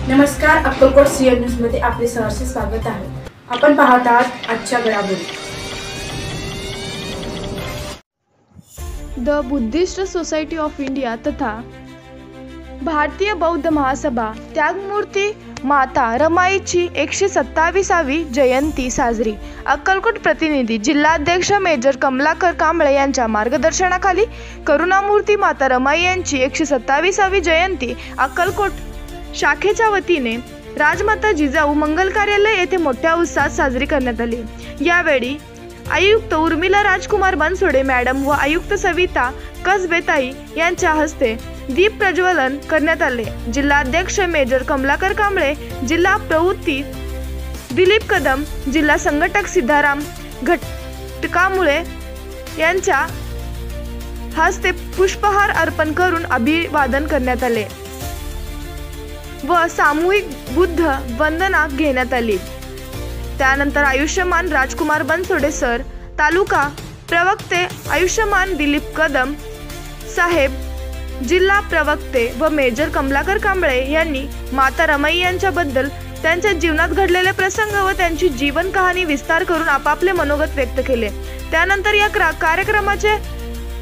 नमस्कार, Akkalkot CN news मध्ये आपले सहर्ष स्वागत आहे। आपण पाहत आहात आजच्या घडामोडी। The Buddhist society of India तथा भारतीय बौद्ध महासभा त्यागमूर्ती माता रमाईची 127वी जयंती साजरी। अक्कलकोट प्रतिनिधी जिल्हाध्यक्ष मेजर कमलाकर कांबळे यांच्या मार्गदर्शनाखाली करुणामूर्ती माता रमाई यांची 127वी जयंती अक्कलकोट शाखेच्या वतीने राजमाता जिजाऊ मंगल कार्यालय येथे मोठ्या उत्साहात साजरी करण्यात आली। यावेळी आयुक्त उर्मिला राजकुमार बनसोडे मॅडम व आयुक्त सविता कसबेताई यांच्या हस्ते दीप प्रज्वलन करण्यात आले। जिल्हाध्यक्ष मेजर कमलाकर कांबळे, जिल्हा प्रवृत्ती दिलीप कदम, जिल्हा संघटक सिद्धाराम घटकामुळे यांच्या हस्ते पुष्पहार अर्पण करून अभिवादन करण्यात आले व सामूहिक बुद्ध वंदना घेण्यात आली। त्यानंतर आयुष्यमान राजकुमार बनसोडे सर, तालुका प्रवक्ते आयुष्यमान दिलीप कदम साहेब, जिल्हा प्रवक्ते व मेजर कमलाकर कांबळे यांनी माता रमाई यांच्याबद्दल त्यांच्या जीवनात घडलेले प्रसंग व त्यांची जीवन कहाणी विस्तार करून आपापले मनोगत व्यक्त केले। त्यानंतर या कार्यक्रमाचे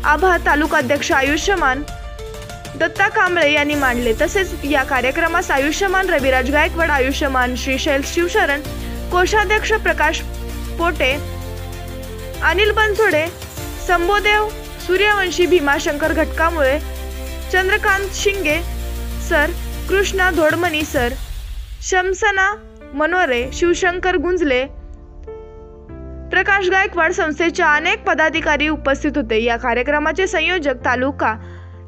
आभार तालुकाध्यक्ष आयुष्यमान दत्ता कांबळे यांनी मांडले। तसेच या कार्यक्रमास आयुष्यमान रविराज गायकवाड, आयुष्यमान श्रीशैल शिवशरण, कोषाध्यक्ष प्रकाश पोटे, अनिल बनसोडे, संबोदेव सूर्यवंशी, भीमाशंकर घटकामुळे, चंद्रकांत शिंगे सर, कृष्णा धोडमणी सर, शमसना मनोरे, शिवशंकर गुंजले, प्रकाश गायकवाड संस्थेचे अनेक पदाधिकारी उपस्थित होते। या कार्यक्रमाचे संयोजक तालुका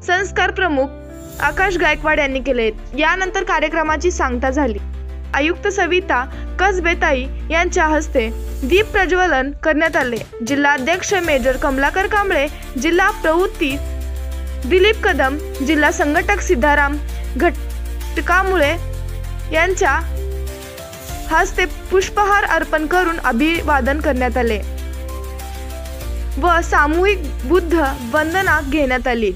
संस्कार प्रमुख आकाश गायकवाड यांनी केले। यानंतर कार्यक्रमाची सांगता झाली। आयुक्त सविता कसबेताई यांच्या हस्ते दीप प्रज्वलन करण्यात आले। जिल्हाध्यक्ष मेजर कमलाकर कांबळे, जिल्हा प्रवृत्ती दिलीप कदम, जिल्हा संघटक सिद्धाराम घटकामुळे यांच्या हस्ते पुष्पहार अर्पण करून अभिवादन करण्यात आले व सामूहिक बुद्ध वंदना घेण्यात आली।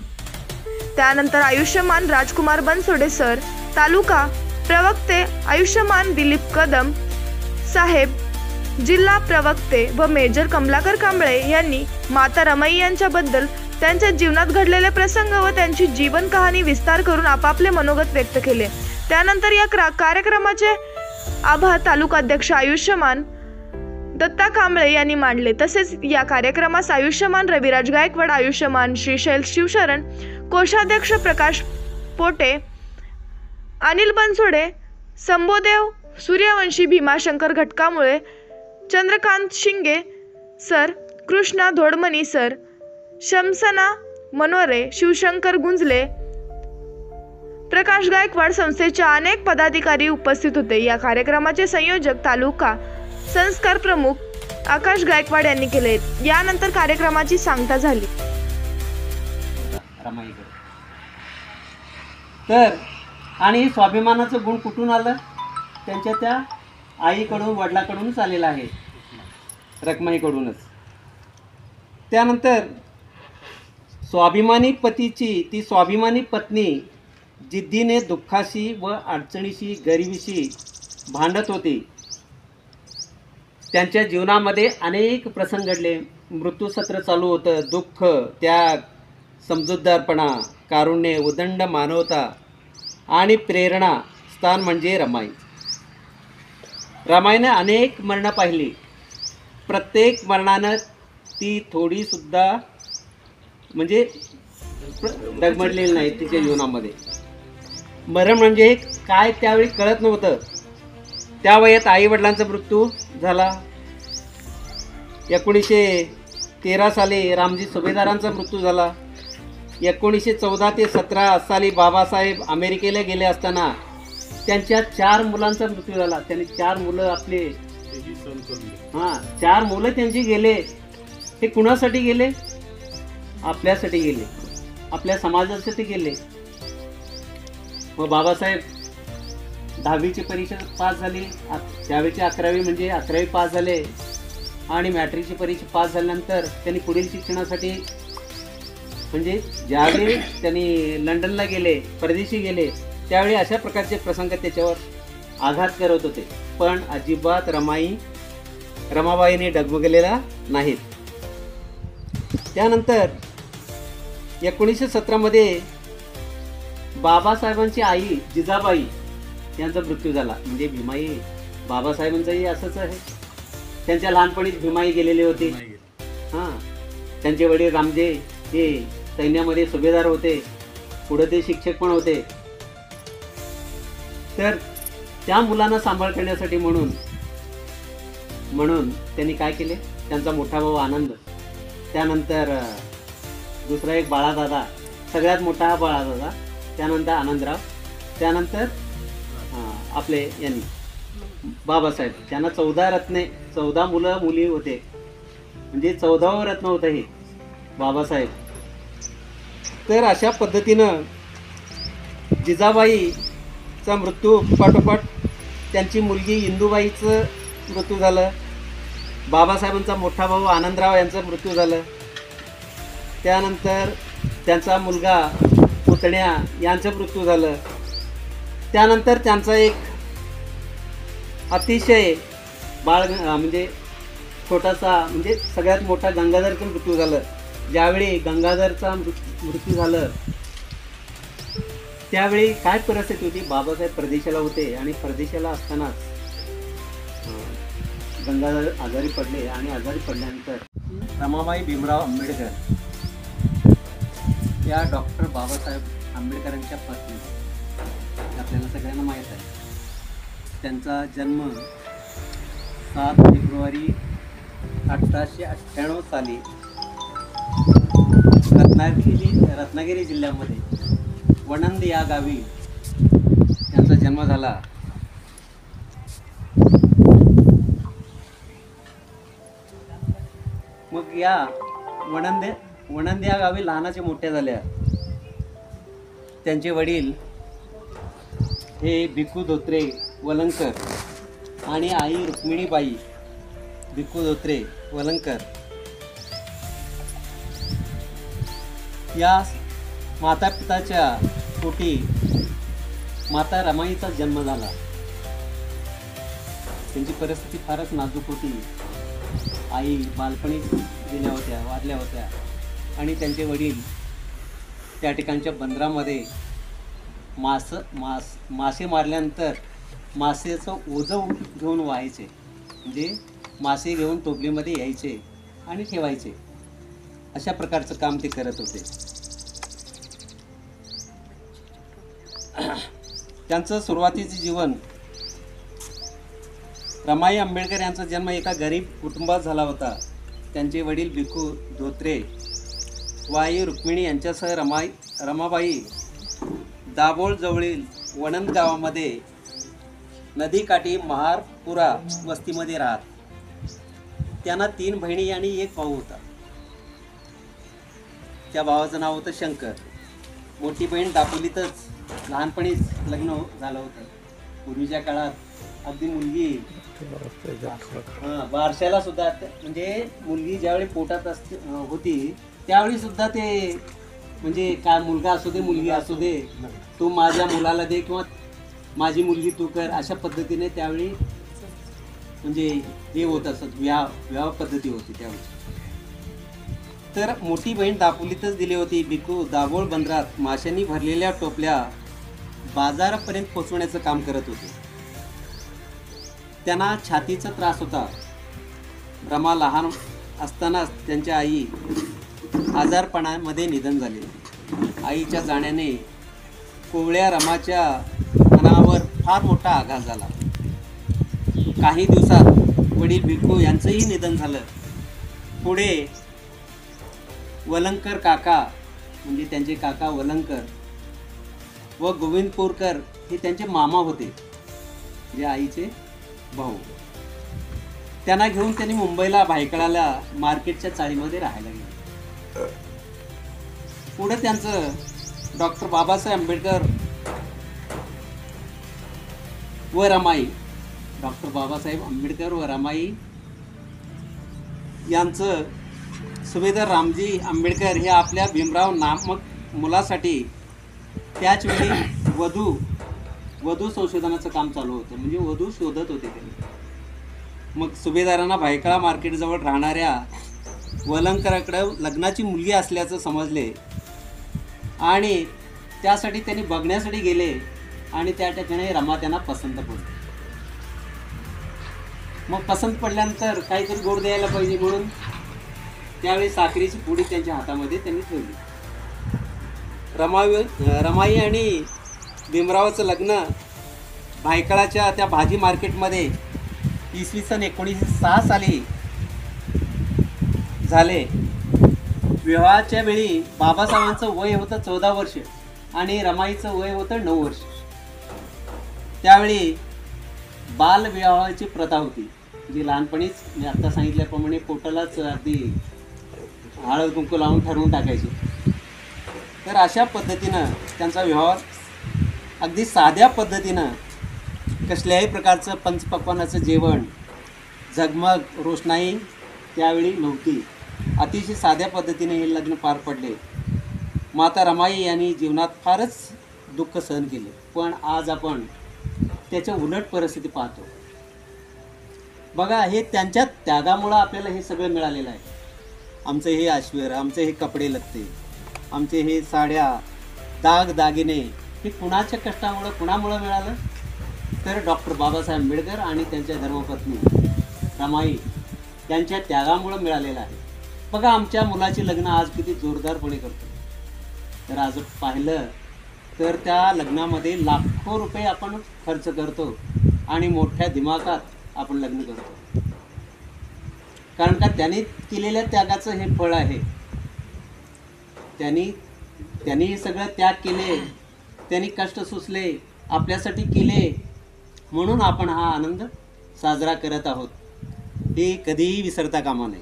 त्यानंतर आयुष्यमान राजकुमार बनसोडे सर, तालुका प्रवक्ते आयुष्यमान दिलीप कदम साहेब, जिल्हा प्रवक्ते व मेजर कमलाकर कांबळे यांनी माता रमाई यांच्याबद्दल त्यांच्या जीवनात घडलेले प्रसंग व त्यांची जीवन कहाणी विस्तार करून आपापले मनोगत व्यक्त केले। त्यानंतर या कार्यक्रमाचे आभार तालुकाध्यक्ष आयुष्यमान दत्ता कांबळे यांनी मांडले। तसेच या कार्यक्रमास आयुष्यमान रविराज गायकवाड, आयुष्यमान श्रीशैल शिवशरण, कोषाध्यक्ष प्रकाश पोटे, अनिल बनसोडे, संबोदेव सूर्यवंशी, भीमाशंकर घटकामुळे, चंद्रकांत शिंगे सर, कृष्णा धोडमणी सर, शमसना मनोरे, शिवशंकर गुंजले, प्रकाश गायकवाड संस्थेचे अनेक पदाधिकारी उपस्थित होते। या कार्यक्रमाचे संयोजक तालुका संस्कार प्रमुख आकाश गायकवाड यांनी केले। यानंतर कार्यक्रमाची सांगता झाली। तर आणि स्वाभिमानाचं गुण कुठून आलं? त्यांच्या त्या आईकडून, वडिलाकडूनच आलेलं आहे, रखमाईकडूनच। त्यानंतर स्वाभिमानी पतीची ती स्वाभिमानी पत्नी जिद्दीने दुःखाशी व अडचणीशी, गरिबीशी भांडत होती। त्यांच्या जीवनामध्ये अनेक प्रसंग घडले। मृत्यूसत्र चालू होतं, दुःख, त्याग, समजूतदारपणा, कारुण्य, उदंड मानवता आणि प्रेरणा स्थान म्हणजे रमाई। रमाईने अनेक मरणं पाहिली। प्रत्येक मरणानं ती थोडीसुद्धा म्हणजे डगमडलेली नाही तिच्या जीवनामध्ये। मरण म्हणजे काय त्यावेळी कळत नव्हतं। त्या वयात आईवडिलांचा मृत्यू झाला। 1913 साली रामजी सुभेदारांचा मृत्यू झाला। 1914 ते 17 साली बाबासाहेब अमेरिकेला गेले असताना त्यांच्या 4 मुलांचा मृत्यू झाला। त्यांनी 4 मुलं आपले 4 मुलं त्यांची गेले। हे कुणासाठी गेले? आपल्यासाठी गेले, आपल्या समाजासाठी गेले। मग बाबासाहेब 10वीची परीक्षा पास झाली, त्यावेळेची 11वी म्हणजे 11वी पास झाले आणि मॅट्रिकची परीक्षा पास झाल्यानंतर त्यांनी पुढील शिक्षणासाठी म्हणजे ज्यावेळी त्यांनी लंडनला गेले, परदेशी गेले, त्यावेळी अशा प्रकारचे प्रसंग त्याच्यावर आघात करत होते, पण अजिबात रमाबाईंनी डगमगलेला नाहीत. त्यानंतर 1917 मध्ये बाबासाहेबांची आई जिजाबाई यांचा मृत्यू झाला. म्हणजे भीमाई बाबासाहेबांचंही असंच आहे. त्यांच्या लहानपणीच भीमाई गेलेले होते. हां, त्यांचे वडील रामजे हे सैन्यामध्ये सुभेदार होते, पुढे ते शिक्षक पण होते. तर त्या मुलांना सांभाळ करण्यासाठी म्हणून त्यांनी काय केले, त्यांचा मोठा भाऊ आनंद, त्यानंतर दुसरा एक बाळादादा, सगळ्यात मोठा हा बाळादादा, त्यानंतर आनंदराव, त्यानंतर आपले यांनी बाबासाहेब. त्यांना 14 मुलं मुली होते. म्हणजे 14वं रत्न होतं हे बाबासाहेब. तर अशा पद्धतीनं जिजाबाईचा मृत्यू पाठोपाठ त्यांची मुलगी इंदूबाईचं मृत्यू झालं. बाबासाहेबांचा मोठा भाऊ आनंदराव यांचा मृत्यू झालं. त्यानंतर त्यांचा मुलगा पुतण्या यांचं मृत्यू झालं. त्यानंतर त्यांचा एक अतिशय म्हणजे छोटासा, म्हणजे सगळ्यात मोठा गंगाधरचा मृत्यू झालं. ज्यावेळी गंगाधरचा मृत्यू झालं त्यावेळी काय परिस्थिती होती, बाबासाहेब परदेशाला होते आणि परदेशाला असतानाच गंगाधर आजारी पडले आणि आजारी पडल्यानंतर रमाबाई भीमराव आंबेडकर या डॉक्टर बाबासाहेब आंबेडकरांच्या पत्नी, आपल्याला सगळ्यांना माहीत आहे. त्यांचा जन्म 7 फेब्रुवारी 1898 साली रत्नागिरी जिल्ह्यामध्ये वणंद या गावी त्यांचा जन्म झाला. मग या वणंद या गावी लहानाचे मोठ्या झाल्या. त्यांचे वडील हे भिक्खू धोत्रे वलंकर आणि आई रुक्मिणीबाई भिक्खू धोत्रे वलंकर या माता पिताच्या पोटी माता रमाईचा जन्म झाला. त्यांची परिस्थिती फारच नाजूक होती. आई बालपणी वारल्या होत्या आणि त्यांचे वडील त्या ठिकाणच्या बंदरामध्ये मासे मारल्यानंतर मासेचं ओझं घेऊन व्हायचे. म्हणजे मासे घेऊन टोपलीमध्ये यायचे आणि ठेवायचे. अशा प्रकारचं काम ते करत होते. त्यांचं सुरुवातीचे जीवन, रमाई आंबेडकर यांचा जन्म एका गरीब कुटुंबात झाला होता. त्यांचे वडील भिक्खू धोत्रे व आई रुक्मिणी यांच्यासह रमाबाई दाभोळजवळील वणंद गावामध्ये नदीकाठी महारपुरा वस्तीमध्ये राहत. त्यांना 3 बहिणी आणि 1 भाऊ होता. त्या भावाचं नाव होतं शंकर. मोठी बहीण दापोलीतच लहानपणीच लग्न झालं होतं. पूर्वीच्या काळात अगदी मुलगी बारशाला सुद्धा, म्हणजे मुलगी ज्यावेळी पोटात होती त्यावेळी सुद्धा ते, म्हणजे काय मुलगा असू दे मुलगी असू दे, तू माझ्या मुलाला दे किंवा माझी मुलगी तू कर, अशा पद्धतीने त्यावेळी म्हणजे हे होत असत. विवाह पद्धती होती त्यावेळी. तर मोठी बहीण दापोलीतच दिली होती. भिक्खू दाभोळ बंदरात माशांनी भरलेल्या टोपल्या बाजारापर्यंत पोचवण्याचं काम करत होते. त्यांना छातीचा त्रास होता. रमा लहान असतानाच त्यांच्या आई आजारपणामध्ये निधन झाले. आईच्या जाण्याने कोवळ्या रमाच्या मनावर फार मोठा आघात झाला. काही दिवसात वडील भिक्खू यांचंही निधन झालं. पुढे वलंकर काका, म्हणजे त्यांचे काका वलंकर व गोविंदपूरकर हे त्यांचे मामा होते, जे आईचे भाऊ. त्यांना घेऊन त्यांनी मुंबईला भायखळ्याला मार्केटच्या चाळीमध्ये राहायला गेले. पुढे त्यांचं डॉक्टर बाबासाहेब आंबेडकर व रमाई, डॉक्टर बाबासाहेब आंबेडकर व रमाई यांचं सुभेदार रामजी आंबेडकर हे आपल्या भीमराव नामक मुलासाठी त्याचवेळी वधू वधू संशोधनाचं काम चालू होतं, म्हणजे वधू शोधत होते त्यांनी. मग सुभेदारांना भायखळा मार्केटजवळ राहणाऱ्या वलंकराकडे लग्नाची मुलगी असल्याचं समजले आणि त्यासाठी त्यांनी बघण्यासाठी गेले आणि त्या ठिकाणी रमा त्यांना पसंत पडली. मग पसंत पडल्यानंतर काहीतरी गोड द्यायला पाहिजे म्हणून त्यावेळी साखरेची पुडी त्यांच्या हातामध्ये त्यांनी ठेवली. रमाई आणि भीमरावाचं लग्न भायखळाच्या त्या भाजी मार्केटमध्ये इसवी सन 1906 साली झाले. विवाहाच्या वेळी बाबासाहेबांचं वय होतं 14 वर्ष आणि रमाईचं वय होतं 9 वर्ष. त्यावेळी बालविवाहाची प्रथा होती, जी लहानपणीच मी आत्ता सांगितल्याप्रमाणे पोटालाच अगदी हळद कुंकू लावून ठरवून टाकायची. तर अशा पद्धतीनं त्यांचा विवाह अगदी साध्या पद्धतीनं, कसल्याही प्रकारचं पंचपक्वान्नाचं जेवण, झगमग रोषणाई त्यावेळी नव्हती. अतिशय साध्या पद्धतीने हे लग्न पार पडले. माता रमाई यांनी जीवनात फारच दुःख सहन केले, पण आज आपण त्याच्या उलट परिस्थिती पाहतो. बघा, हे त्यांच्या त्यागामुळं आपल्याला हे सगळं मिळालेलं आहे. आमचं हे ऐश्वर्य, आमचे हे कपडे लत्ते, आमचे हे साड्या, दाग दागिने, हे कुणाच्या कष्टामुळं कुणामुळं मिळालं? तर डॉक्टर बाबासाहेब आंबेडकर आणि त्यांच्या धर्मपत्नी रमाई यांच्या त्यागामुळं मिळालेलं आहे. बघा, आमच्या मुलाची लग्न आज किती जोरदारपणे करतो. तर आज पाहिलं तर त्या लग्नामध्ये लाखो रुपये आपण खर्च करतो आणि मोठ्या दिमागात आपण लग्न करतो, कारण का त्यांनी केलेल्या त्यागाचं हे फळ आहे. त्यांनी सगळं त्याग केले, त्यांनी कष्ट सोसले, आपल्यासाठी केले, म्हणून आपण हा आनंद साजरा करत आहोत. हे कधीही विसरता कामा नये.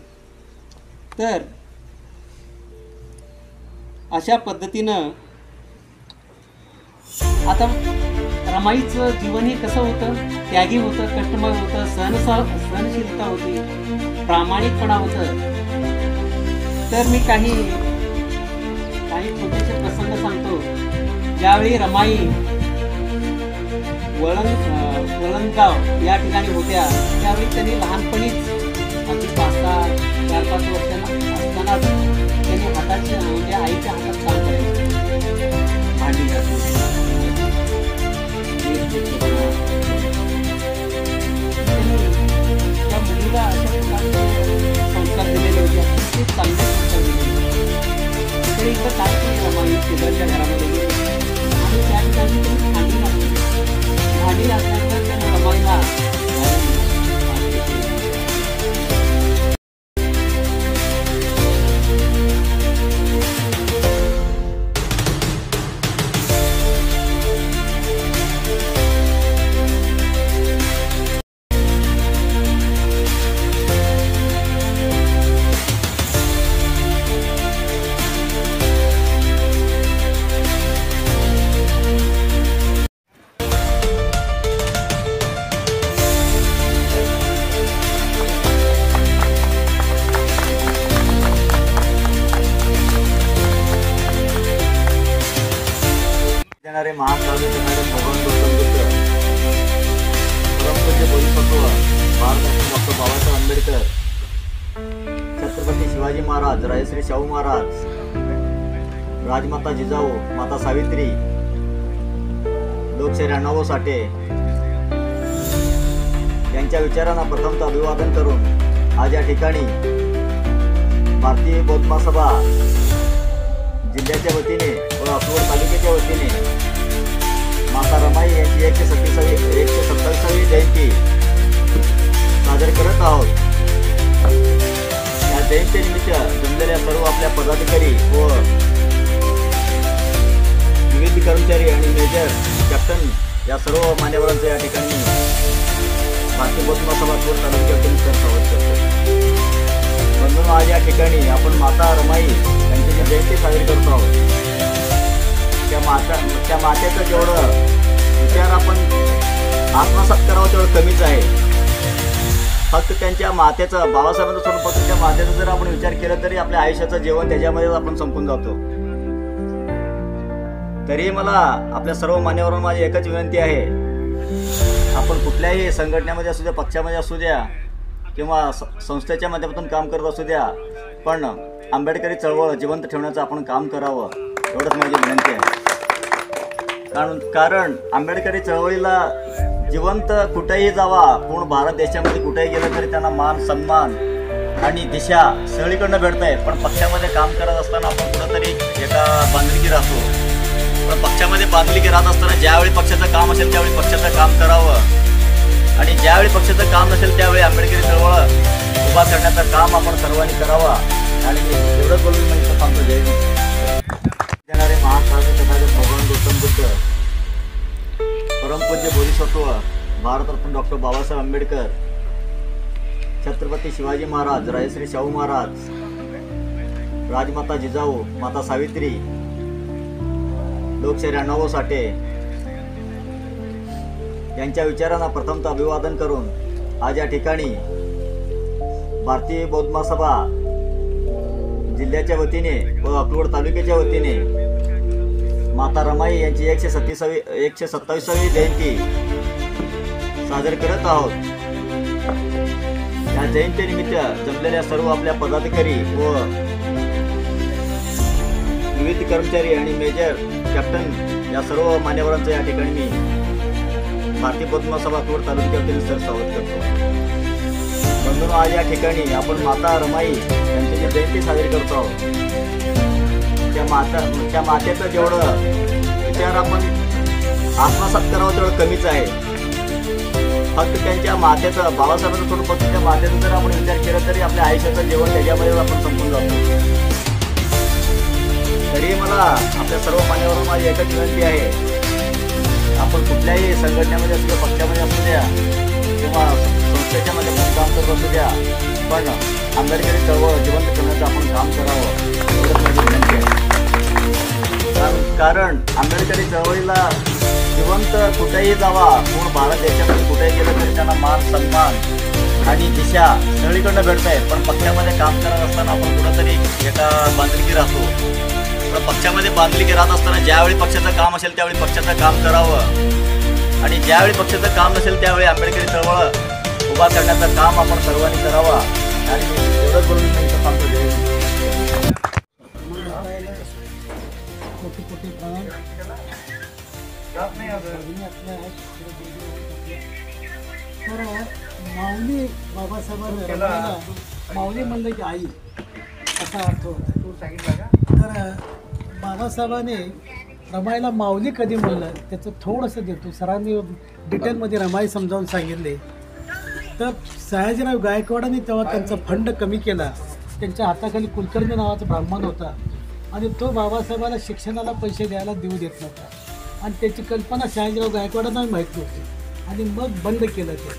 तर अशा पद्धतीनं आता रमाईचं जीवन हे कसं होतं? त्यागी होतं, कष्टमय होतं, सहनशीलता होती, प्रामाणिकपणा होतं. तर मी काही छोटेसे प्रसंग सांगतो. ज्यावेळी रमाई वळणगाव या ठिकाणी होत्या, त्यावेळी त्यांनी लहानपणीच अगदी 4-5 वर्षांना असतानाच त्यांनी हाताच्या म्हणजे आईच्या हातात काम करायचं, भांडी घासून. त्या मुलीला अशा प्रकारचे संस्कार दिलेले होते, ते चांगले संस्कार दिलेले होते. तरी इथं काय केलं रमाई शेजारच्या घरामध्ये गेली आणि त्या ठिकाणी त्यांनी भांडी घातली. भांडी घातल्यानंतर त्यांना रमाईला महान साधू देणारे भगवान गौतम बुद्ध, परमपूज्य बोधिसत्व भारतरत्न डॉक्टर बाबासाहेब आंबेडकर, छत्रपती शिवाजी महाराज, राजश्री शाहू महाराज, राजमाता जिजाऊ, माता सावित्री, लोकशाहीर अण्णाभाऊ साठे यांच्या विचारांना प्रथमतः अभिवादन करून आज या ठिकाणी भारतीय बौद्ध महासभा जिल्ह्याच्या वतीने व अकोला तालुक्याच्या वतीने माता रमाई यांची 127वी जयंती साजरी करत आहोत. या जयंतीनिमित्त जमलेल्या सर्व आपल्या पदाधिकारी व विविध कर्मचारी आणि मेजर कॅप्टन या सर्व मान्यवरांचं या ठिकाणी भारतीय बौद्ध महासभा तालुक्यातून स्वागत करतो. म्हणून आज या ठिकाणी आपण माता रमाई यांची जी जयंती साजरी करतो आहोत, त्या मातेचं जेवढं विचार आपण आत्मसात करावं तेवढं कमीच आहे. फक्त त्यांच्या मातेचं, बाबासाहेबांचं सोडून फक्त त्या मातेचा जर आपण विचार केला तरी आपल्या आयुष्याचं जीवन त्याच्यामध्ये आपण संपून जातो. तरी मला आपल्या सर्व मान्यवरांना माझी एकच विनंती आहे, आपण कुठल्याही संघटनेमध्ये असू द्या, पक्षामध्ये असू द्या किंवा संस्थेच्या माध्यमातून काम करत असू द्या, पण आंबेडकरी चळवळ जिवंत ठेवण्याचं आपण काम करावं, एवढंच माझी विनंती आहे. कारण आंबेडकरी चळवळीला जिवंत कुठेही जावा, पूर्ण भारत देशामध्ये कुठेही गेलं तरी त्यांना मान सन्मान आणि दिशा सगळीकडनं भेटतंय. पण पक्षामध्ये काम करत असताना आपण कुठंतरी एका बांधिलकी राहतो. पण पक्षामध्ये बांधिलकी राहत असताना ज्यावेळी पक्षाचं काम असेल त्यावेळी पक्षाचं काम करावं आणि ज्यावेळी पक्षाचं काम नसेल त्यावेळी आंबेडकरी चळवळ उभा करण्याचं काम आपण सर्वांनी करावं. आणि एवढंच बोलून मी इथं थांबतो. जय हिंद. देणारे महाकाव्य तथागत भगवान गौतम बुद्ध, परमपूज्य बोधिसत्व भारतरत्न डॉक्टर बाबासाहेब आंबेडकर, छत्रपती शिवाजी महाराज, राजश्री शाहू महाराज, राजमाता जिजाऊ, माता सावित्री, लोकशाहीर अण्णाभाऊ साठे यांच्या विचारांना प्रथमतः अभिवादन करून आज या ठिकाणी भारतीय बौद्ध महासभा जिल्ह्याच्या वतीने व अक्कलकोट तालुक्याच्या वतीने माता रमाई यांची 127वी जयंती साजरी करत आहोत. या जयंतीनिमित्त जमलेल्या सर्व आपल्या पदाधिकारी व विविध कर्मचारी आणि मेजर कॅप्टन या सर्व मान्यवरांचं या ठिकाणी मी भारतीय बौद्ध महासभा अक्कलकोट तालुक्यातील सर स्वागत करतो. बंधूंनो, आज या ठिकाणी आपण माता रमाई यांची जी जयंती साजरी करतो आहोत, त्या मातेचं जेवढं विचार आपण आत्मसात करावं तेवढं कमीच आहे. फक्त त्यांच्या मातेचं, बाबासाहेबांचं सोडून फक्त त्या मातेचा जर आपण विचार केला तरी आपल्या आयुष्याचं जीवन त्याच्यामध्ये आपण संपून जातो. तरी मला आपल्या सर्व मान्यवरांना माझी एकच विनंती आहे, आपण कुठल्याही संघटनेमध्ये असू द्या, पक्षामध्ये असू द्या किंवा संस्थेच्या माध्यमातून काम करत असू द्या, पण आंबेडकरी चळवळ जिवंत करण्याचं आपण काम करावं, एवढंच माझी विनंती आहे. कारण आंबेडकरी चळवळीला जिवंत कुठेही जावा, पूर्ण भारत देशामध्ये कुठेही गेलं तरी त्यांना मान सन्मान आणि दिशा सगळीकडनं भेटतंय. पण पक्षामध्ये काम करत असताना आपण कुठंतरी एका बांधिलकी राहतो. पण पक्षामध्ये बांधिलकी राहत असताना ज्यावेळी पक्षाचं काम असेल त्यावेळी पक्षाचं काम करावं आणि ज्यावेळी पक्षाचं काम नसेल त्यावेळी आंबेडकरी चळवळ उभा करण्याचं काम आपण सर्वांनी करावं. आणि एवढंच बोलून मी इथं थांबतो. जय हिंद. तर माऊली बाबासाहेबांना माऊली म्हणलं की आई असा अर्थ होता. तर बाबासाहेबांनी रमाईला माऊली कधी म्हणलं त्याचं थोडंसं देतो. सरांनी डिटेलमध्ये रमाई समजावून सांगितले. तर सयाजीराव गायकवाडांनी तेव्हा त्यांचा फंड कमी केला. त्यांच्या हाताखाली कुलकर्णी नावाचा ब्राह्मण होता आणि तो बाबासाहेबाला शिक्षणाला पैसे द्यायला देऊ देत नव्हता आणि त्याची कल्पना सयाजीराव गायकवाडांना माहीत नव्हती. आणि मग बंद केलं. ते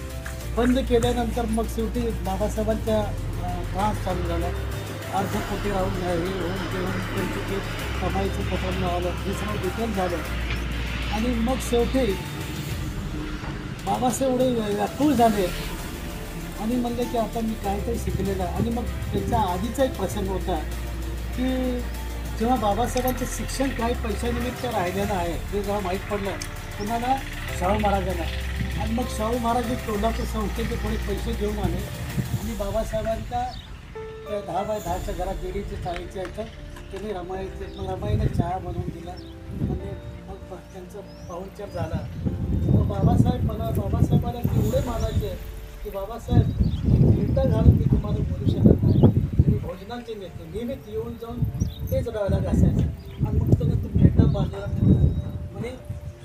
बंद केल्यानंतर मग शेवटी बाबासाहेबांच्या त्रास चालू झाला. अर्ध कोटी राहून हे होऊन घेऊन त्यांची ते कमाईचं पतन आलं, दुसरं डिटेल झालं. आणि मग शेवटी बाबासाहेब एवढे व्याकुळ झाले आणि म्हणले की आता मी काहीतरी शिकलेलं आहे. आणि मग त्याच्या आधीचा एक प्रसंग होता की जेव्हा बाबासाहेबांचं शिक्षण काही पैशानिमित्त राहिलेलं आहे ते जेव्हा माहीत पडलं कुणाला, शाहू महाराजांना. आणि मग शाहू महाराज कोल्हापूर संस्थेचे थोडे पैसे घेऊन आले आणि बाबासाहेबांच्या 10x10च्या घरात देडीचे चाळीचे यायचं त्यांनी रमाईने चहा बनवून दिला. म्हणजे मग त्यांचं पाहुणचार झाला. मग बाबासाहेबाला एवढे मानायचे की बाबासाहेब फिल्टर घालून मी तुम्हाला बोलू शकत नाही. तुम्ही भोजनाचे नेते नियमित येऊन जाऊन तेच डायलॉग असायचं. आणि मग त्यानं तो फेटा बांधला म्हणजे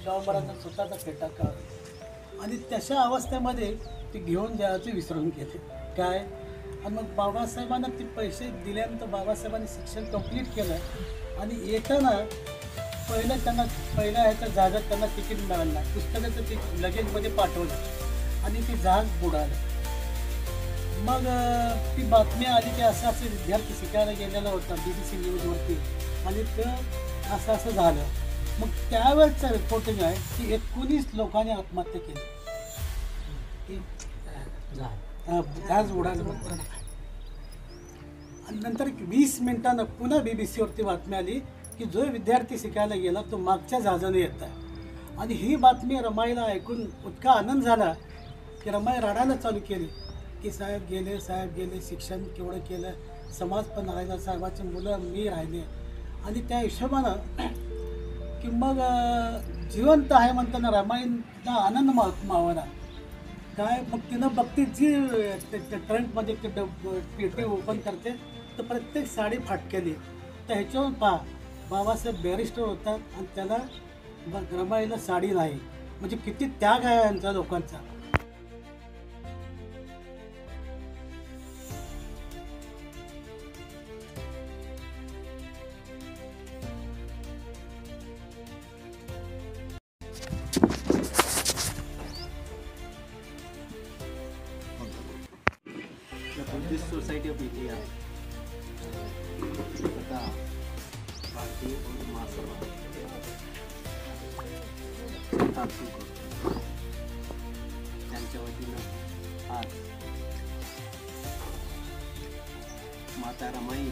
शाहू महाराजांना स्वतःचा फेटा काढ आणि तशा अवस्थेमध्ये ते घेऊन जायचे विसरून घेते काय. आणि मग बाबासाहेबांना ते पैसे दिल्यानंतर बाबासाहेबांनी शिक्षण कंप्लीट केलं आणि येताना पहिल्या ह्याच्या जहाजात त्यांना तिकीट मिळालं नाही. पुस्तकाचं ते लगेजमध्ये पाठवलं आणि ते जहाज बुडालं. मग ती बातमी आली की असे विद्यार्थी शिकायला गेलेला होता BBC न्यूजवरती आणि तर असं झालं. मग त्यावेळेचं रिपोर्टिंग आहे की 19 लोकांनी आत्महत्या केली. जहाज उडालं. आणि नंतर 20 मिनिटांनं पुन्हा BBCवरती बातमी आली की जो विद्यार्थी शिकायला गेला तो मागच्या जहाजाने येत आहे. आणि ही बातमी रमाईला ऐकून इतका आनंद झाला की रमाई रडायला चालू केली की साहेब गेले, शिक्षण केवढं केलं, समाज पण राहिला, साहेबाची मुलं मी राहिले. आणि त्या हिशोबानं की मग जिवंत आहे म्हणताना रमाईला आनंद मावला काय. मग तिनं बघते जी ट्रंकमध्ये पेटी ओपन करते तर प्रत्येक साडी फाटकेली. तर ह्याच्यावर पहा बाबासाहेब बॅरिस्टर होतात आणि त्याला रमाईला साडी नाही, म्हणजे किती त्याग आहे यांच्या लोकांचा. बुद्धिस्ट सोसायटी ऑफ इंडिया तथा भारतीय बौद्ध महासभा त्यांच्या वतीनं आज माता रमाई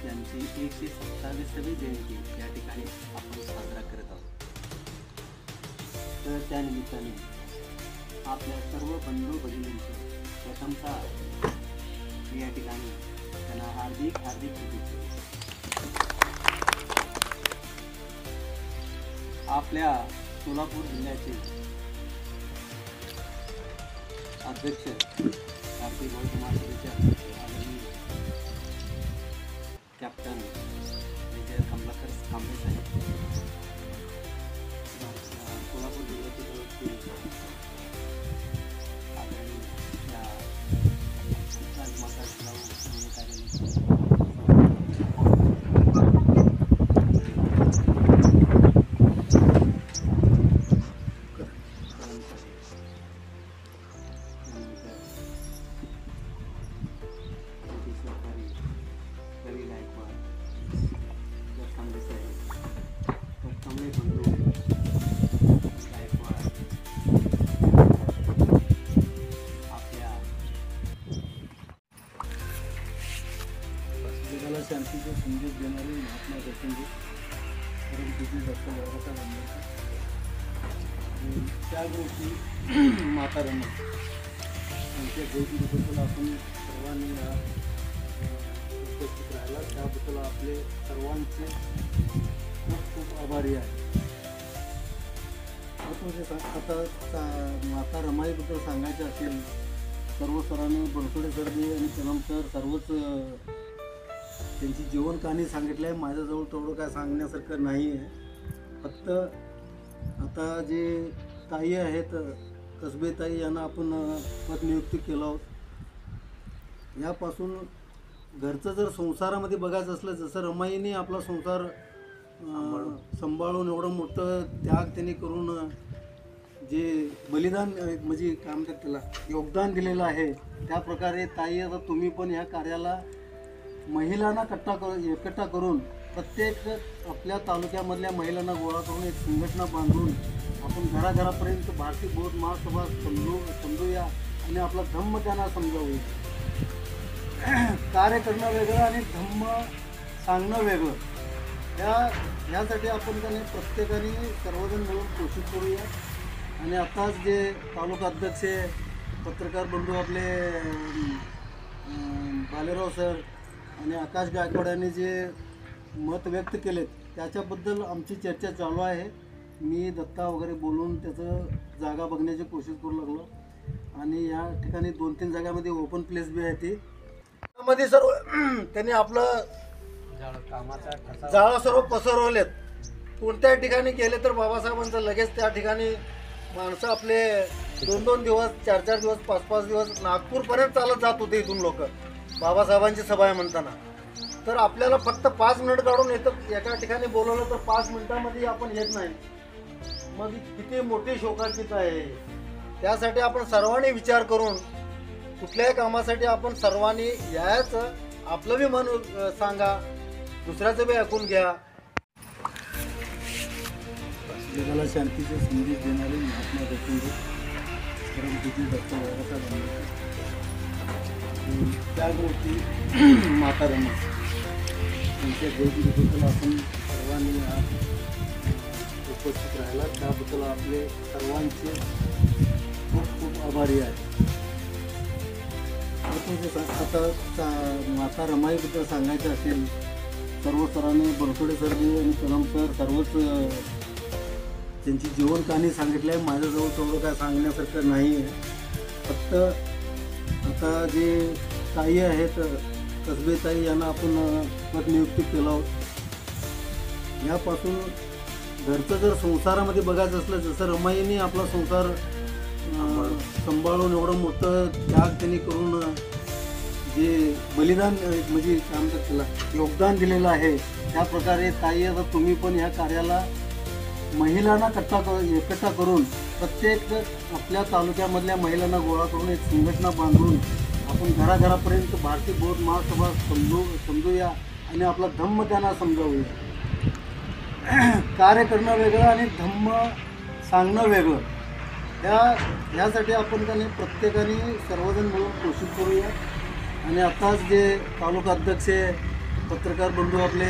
यांची 127वी जयंती या ठिकाणी आपण साजरा करत आहोत. तर त्या निमित्ताने आपल्या सर्व बंधू भगिनींचं प्रथमतः या ठिकाणी त्यांना हार्दिक शुभेच्छा. आपल्या सोलापूर जिल्ह्याचे अध्यक्ष भारतीय बौद्ध महासभेचे अध्यक्ष आदरणीय कॅप्टन मेजर कमलाकर कांबळे साहेब, सोलापूर जिल्ह्याचे शांतीचे संदेश देणारे महात्मा ज्योतिंद्र परमपूज्य डॉक्टर बाबासाहेब आंबेडकर आणि त्यागरूपी माता रमाई यांच्या जयंतीबद्दल आपण सर्वांनी उपस्थित राहिला त्याबद्दल आपले सर्वांचे खूप खूप आभारी आहे. आता माता रमाईबद्दल सांगायचे असेल सर्व सरांनी बनसोडे सरनी आणि कलम सर सर्वच त्यांची जीवन कहाणी सांगितली आहे. माझ्याजवळ तेवढं काय सांगण्यासारखं नाही आहे. फक्त आता जे ताई आहेत कसबे ताई यांना आपण पदनियुक्ती केलं आहोत. यापासून घरचं जर संसारामध्ये बघायचं असलं जसं रमाईने आपला संसार सांभाळून एवढं मोठं त्याग त्यांनी करून जे बलिदान म्हणजे काय म्हणतात त्याला योगदान दिलेलं आहे त्याप्रकारे ताई आता तुम्ही पण ह्या कार्याला महिलांना एकट्ठा करून प्रत्येक आपल्या तालुक्यामधल्या महिलांना गोळा करून एक संघटना बांधून आपण घराघरापर्यंत भारतीय बौद्ध महासभा समजूया आणि आपला धम्म त्यांना समजावूया. कार्य करणं वेगळं आणि धम्म सांगणं वेगळं. ह्यासाठी आपण त्याने प्रत्येकाने सर्वजण मिळून कोशिश करूया. आणि आताच जे तालुका अध्यक्ष पत्रकार बंधू आपले बालेराव सर आणि आकाश गायकवाड यांनी जे मत व्यक्त केलेत त्याच्याबद्दल आमची चर्चा चालू आहे. मी दत्ता वगैरे बोलून त्याचं जागा बघण्याची कोशिश करू लागलो आणि या ठिकाणी 2-3 जागामध्ये ओपन प्लेस बी आहे. ती त्यामध्ये सर्व त्यांनी आपलं जाळं सर्व पसरवलेत. कोणत्या ठिकाणी गेले तर बाबासाहेबांचं लगेच त्या ठिकाणी माणसं आपले 2-2 दिवस 4-4 दिवस 5-5 दिवस नागपूरपर्यंत चालत जात होते इथून लोक बाबासाहेबांची सभा आहे म्हणताना. तर आपल्याला फक्त 5 मिनिट काढून येतं एका ठिकाणी बोलवलं तर 5 मिनिटामध्ये आपण येत नाही. मग किती मोठी शोकांतिका आहे. त्यासाठी आपण सर्वांनी विचार करून कुठल्याही कामासाठी आपण सर्वांनी यायचं. आपलं बी मन सांगा, दुसऱ्याचं बी ऐकून घ्या. जगाला शांतीचे संदेश देणारे महात्मा ज्योतिंद्र परमपूज्य डॉक्टर बाबासाहेब आंबेडकर त्यागरूपी माता रमाई तुमच्या जयंतीबद्दल आपण सर्वांनी आज उपस्थित राहिला त्याबद्दल आपले सर्वांचे खूप खूप आभारी आहे. आता माता रमाईबद्दल सांगायचं असेल, सर्व सरांनी बरतोडे सरनी आणि कलम सर सर्वच त्यांची जीवन कहाणी सांगितली आहे. माझ्याजवळ तेवढं काय सांगण्यासारखं नाही आहे. फक्त आता जे ताई आहेत कसबे ताई यांना आपण पदनियुक्ती केलं आहोत. यापासून घरचं जर संसारामध्ये बघायचं असलं, जसं रमाईने आपला संसार सांभाळून एवढं मोठं त्याग त्यांनी करून जे बलिदान म्हणजे काय म्हणतात त्याला योगदान दिलेलं आहे, त्याप्रकारे ताई आता तुम्ही पण ह्या कार्याला महिलांना एकट्ठा करून प्रत्येक आपल्या तालुक्यामधल्या महिलांना गोळा करून एक संघटना बांधून आपण घराघरापर्यंत भारतीय बौद्ध महासभा समजूया आणि आपला धम्म त्यांना समजावूया. कार्य करणं वेगळं आणि धम्म सांगणं वेगळं. ह्यासाठी आपण त्याने प्रत्येकाने सर्वजण मिळून कोशिश करूया. आणि आताच जे तालुका अध्यक्ष पत्रकार बंधू आपले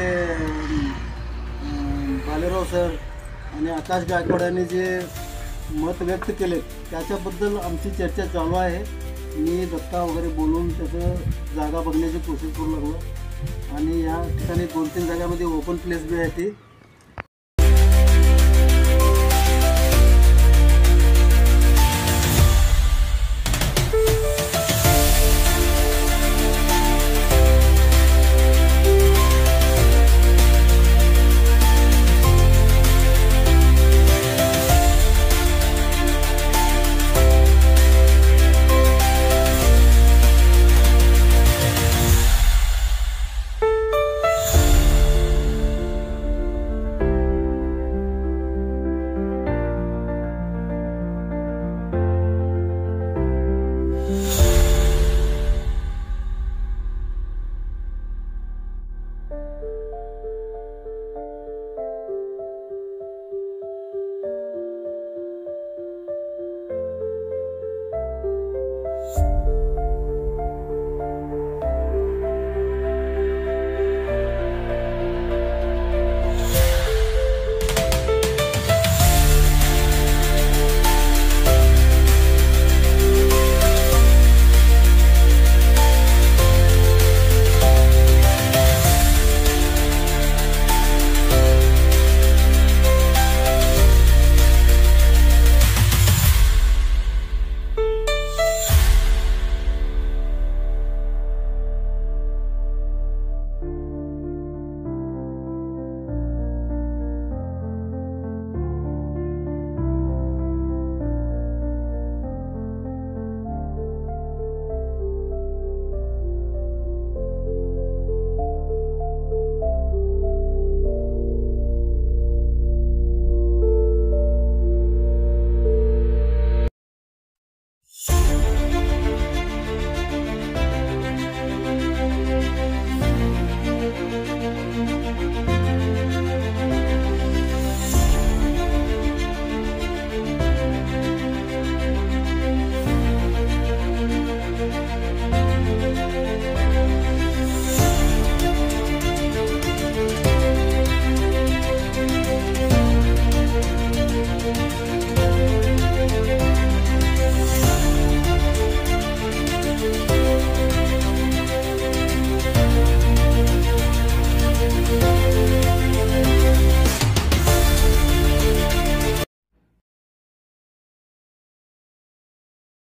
बालेराव सर आणि आकाश गायकवाड यांनी जे मत व्यक्त केले त्याच्याबद्दल आमची चर्चा चालू आहे. मी दत्ता वगैरे बोलून त्याचं जागा बघण्याची कोशिश करू लागलो आणि या ठिकाणी 2-3 जागामध्ये ओपन प्लेस बी आहे ती